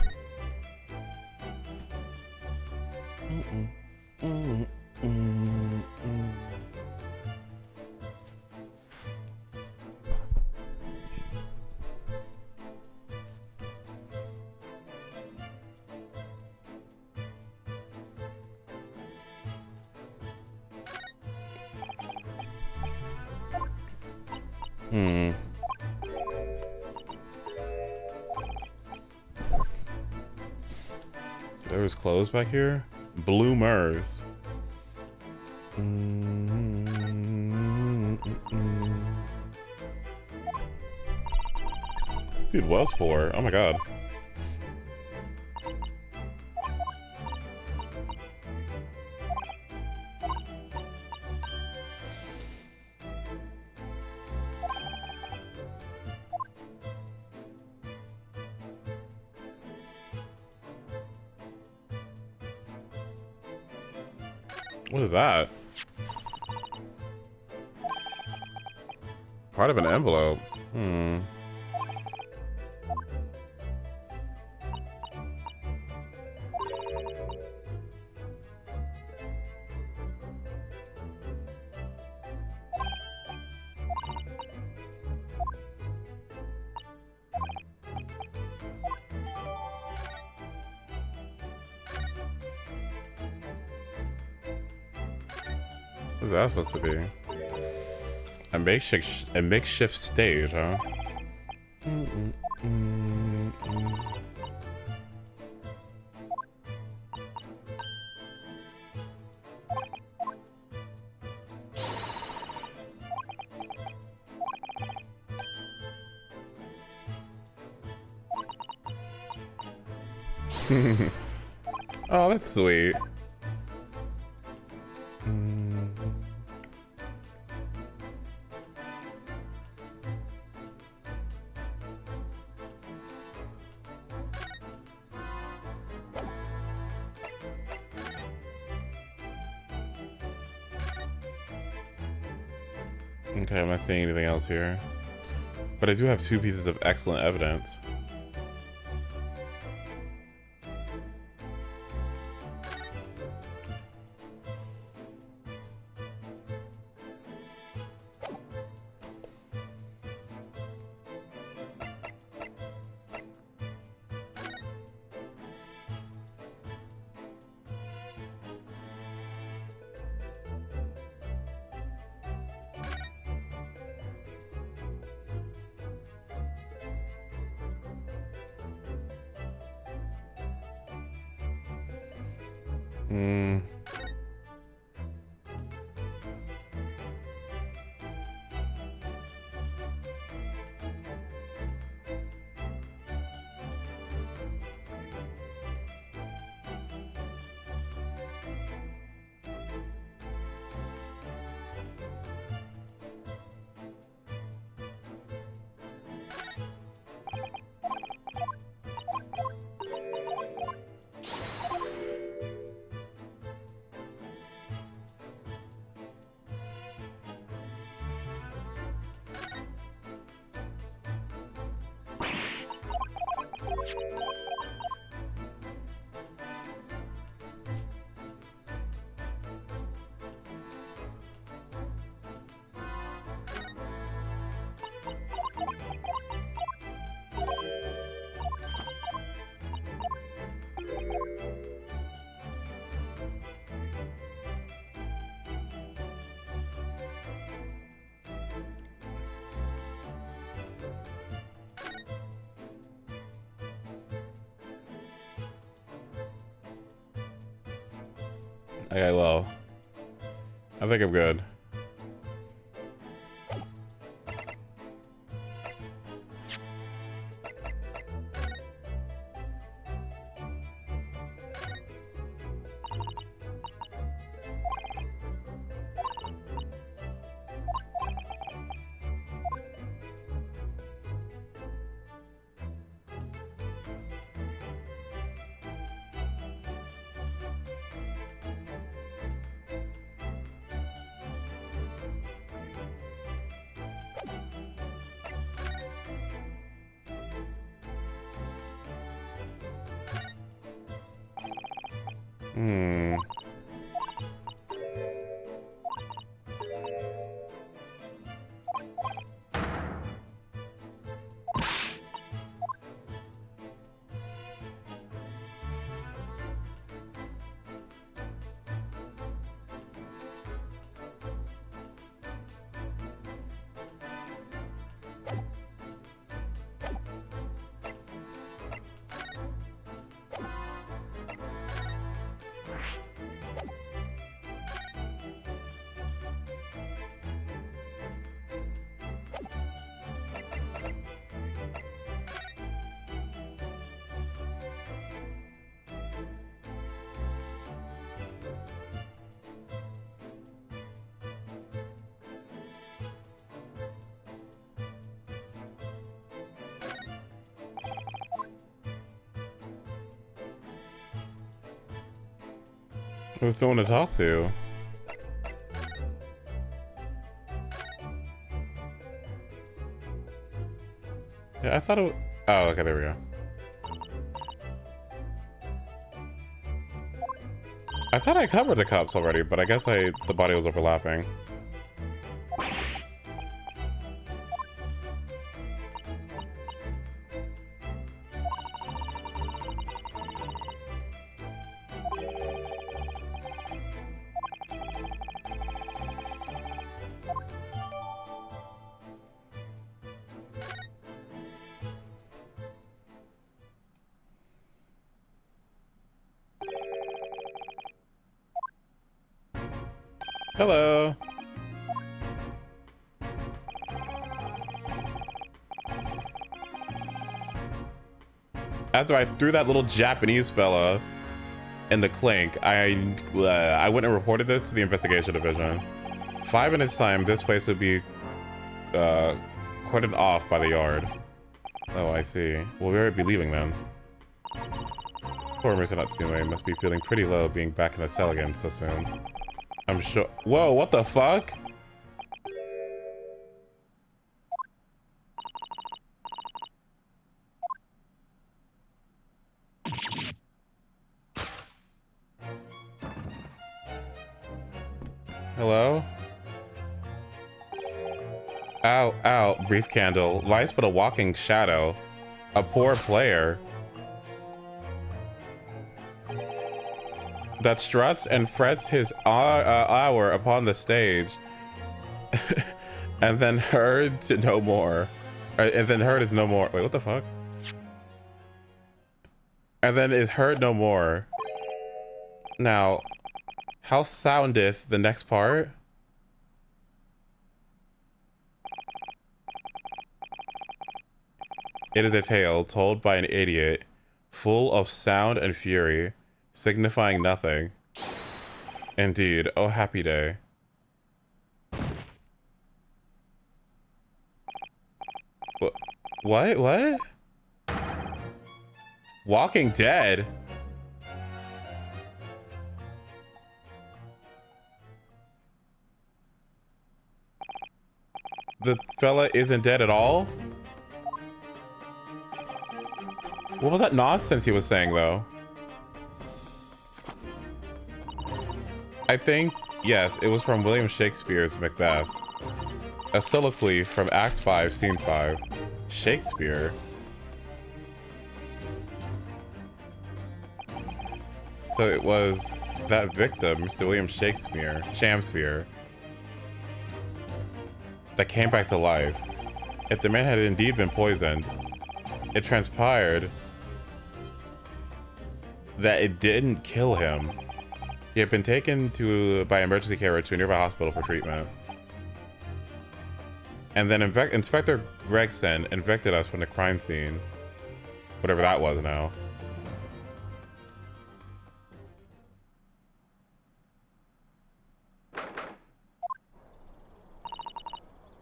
There was clothes back here. Bloomers. Dude was poor. Oh my God. What is that? Part of an envelope. Hmm. What's that supposed to be? A makeshift stage, huh? Oh, that's sweet. Okay, I'm not seeing anything else here. But I do have 2 pieces of excellent evidence. Hmm. Okay, well, I think I'm good. Hmm. Who's the one to talk to? Yeah, I thought it. Oh, okay, there we go. I thought I covered the cups already, but I guess the body was overlapping. Hello. After I threw that little Japanese fella in the clink, I went and reported this to the investigation division. 5 minutes time, this place would be cordoned off by the yard. Oh, I see. Well, we would be leaving then. Poor Mr. Natsume must be feeling pretty low being back in the cell again so soon. I'm sure. Whoa, what the fuck? Hello? Ow, ow, brief candle. Lights but a walking shadow. A poor player. That struts and frets his hour upon the stage. And then heard to no more. And then heard is no more. Wait, what the fuck? And then is heard no more. Now, how soundeth the next part? It is a tale told by an idiot, full of sound and fury, signifying nothing. Indeed, oh happy day. What? What? Walking Dead? The fella isn't dead at all? What was that nonsense he was saying, though? I think, yes, it was from William Shakespeare's Macbeth. A soliloquy from Act 5, Scene 5. Shakespeare? So it was that victim, Mr. William Shakespeare, that came back to life. If the man had indeed been poisoned, it transpired that it didn't kill him. He had been taken by emergency carrier to a nearby hospital for treatment. And then Inspector Gregson evicted us from the crime scene. Whatever that was now.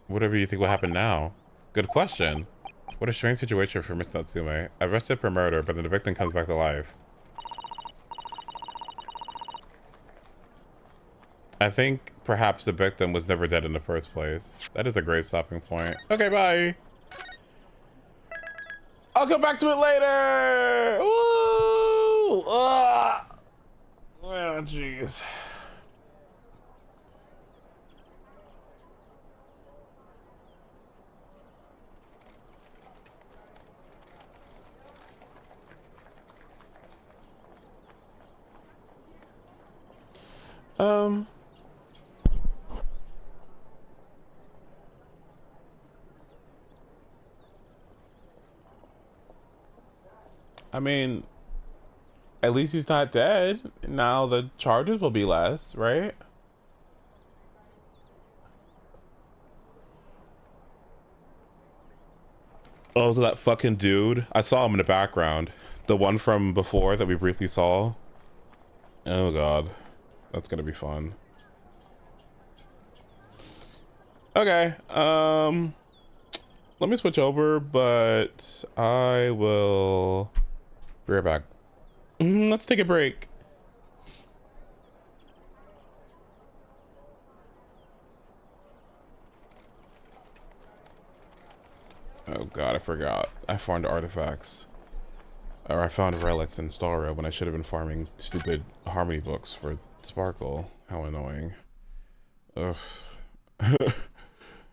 Whatever you think will happen now? Good question. What a strange situation for Mr. Natsume. Arrested for murder, but then the victim comes back to life. I think perhaps the victim was never dead in the first place. That is a great stopping point. Okay, bye. I'll come back to it later. Ooh, oh, jeez. I mean, at least he's not dead. Now the charges will be less, right? Oh, so that fucking dude. I saw him in the background. The one from before that we briefly saw. Oh god. That's gonna be fun. Okay, let me switch over, but I will be right back. Let's take a break. Oh god, I forgot. I farmed artifacts. Or I found relics in Stalra when I should have been farming stupid Harmony books for Sparkle. How annoying. Ugh.